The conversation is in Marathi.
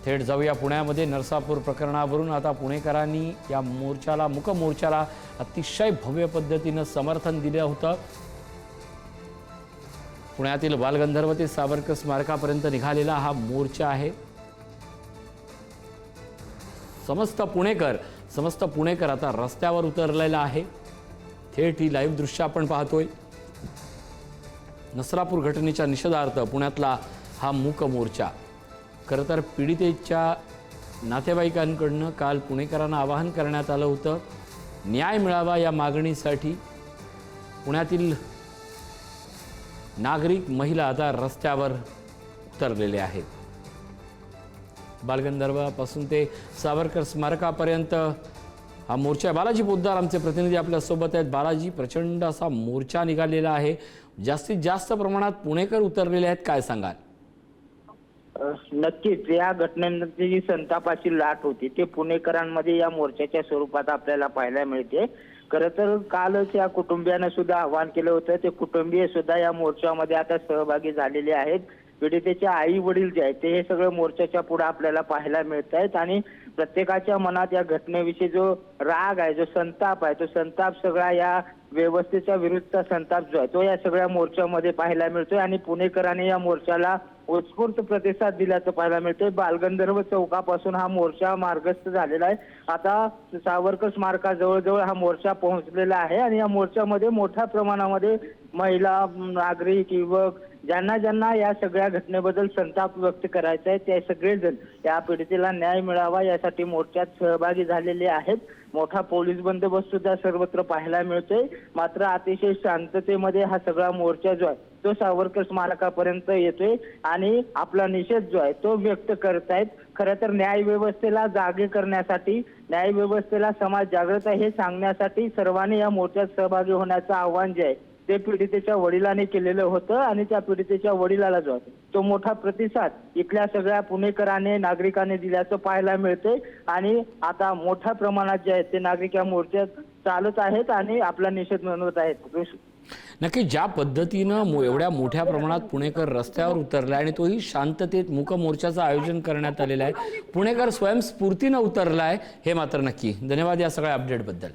थेट जाऊया पुण्यामध्ये नरसापूर प्रकरणावरून। आता पुणेकरांनी या मोर्चाला, मूक मोर्चाला अतिशय भव्य पद्धतीने समर्थन दिलं होतं। पुण्यातील बालगंधर्व ते सावरकर स्मारकापर्यंत निघालेला हा मोर्चा आहे। समस्त पुणेकर आता रस्त्यावर उतरलेला आहे। थेट ही लाईव्ह दृश्य आपण पाहतोय। नरसापूर घटनेच्या निषेधार्थ पुण्यातला हा मूक मोर्चा। खरं तर पीडितेच्या नातेवाईकांकडून काल पुणेकरांना आवाहन करण्यात आलं होतं, न्याय मिळावा या मागणीसाठी। पुण्यातील नागरिक, महिला आता रस्त्यावर उतरलेले आहेत। बालगंधर्वापासून ते सावरकर स्मारकापर्यंत हा मोर्चा। बालाजी पोद्दार आमचे प्रतिनिधी आपल्या सोबत आहेत। बालाजी, प्रचंड असा मोर्चा निघालेला आहे, जास्तीत जास्त प्रमाणात पुणेकर उतरलेले आहेत, काय सांगाल? नक्कीच या घटनेनंतर जी संतापाची लाट होती ते पुणेकरांमध्ये या मोर्चाच्या स्वरूपात आपल्याला पाहायला मिळते। खरं तर कालच या कुटुंबियांना सुद्धा आवाहन केलं होतं, ते कुटुंबीय सुद्धा या मोर्चामध्ये आता सहभागी झालेले आहेत। पीडितेचे आई वडील जे आहेत ते हे सगळं मोर्चाच्या पुढे आपल्याला पाहायला मिळत आहेत आणि प्रत्येकाच्या मनात या घटनेविषयी जो राग आहे, जो संताप आहे, तो संताप सगळा या व्यवस्थेच्या विरुद्धचा संताप जो आहे तो या सगळ्या मोर्चामध्ये पाहायला मिळतोय आणि पुणेकरांनी या मोर्चाला उत्स्फूर्त प्रतिसाद दिल्याचं पाहायला मिळतंय। बालगंधर्व चौकापासून हा मोर्चा मार्गस्थ झालेला आहे। आता सावरकर स्मारकाजवळ हा मोर्चा पोहोचलेला आहे आणि या मोर्चामध्ये मोठ्या प्रमाणामध्ये महिला, नागरिक, युवक, ज्यांना या सगळ्या घटनेबद्दल संताप व्यक्त करायचा आहे ते सगळेजण या पीडितेला न्याय मिळावा यासाठी मोर्चात सहभागी झालेले आहेत। मोठा पोलीस बंदोबस्त सुद्धा सर्वत्र पाहायला मिळतोय। मात्र अतिशय शांततेमध्ये हा सगळा मोर्चा जो आहे तो सावरकर स्मारकापर्यंत येतोय आणि आपला निषेध जो आहे तो व्यक्त करतायत। खरं तर न्याय व्यवस्थेला जागे करण्यासाठी, न्याय व्यवस्थेला समाज जागृत आहे हे सांगण्यासाठी सर्वांनी या मोर्चात सहभागी होण्याचं आवाहन जे आहे ते पीडितेच्या वडिलांनी केलेलं होतं आणि त्या पीडितेच्या वडिलाला जो आहे तो मोठा प्रतिसाद इथल्या सगळ्या पुणेकरांनी, नागरिकांनी दिल्याचं पाहायला मिळतंय आणि आता मोठ्या प्रमाणात जे आहेत ते नागरिक या मोर्चात चालत आहेत आणि आपला निषेध नोंदवत आहेत। नक्की ज्या पद्धतीनं एवढ्या मोठ्या प्रमाणात पुणेकर रस्त्यावर उतरले आणि तोही शांततेत मूक मोर्चाचं आयोजन करण्यात आलेलं आहे, पुणेकर स्वयंस्फूर्तीनं उतरलाय हे मात्र नक्की। धन्यवाद या सगळ्या अपडेटबद्दल।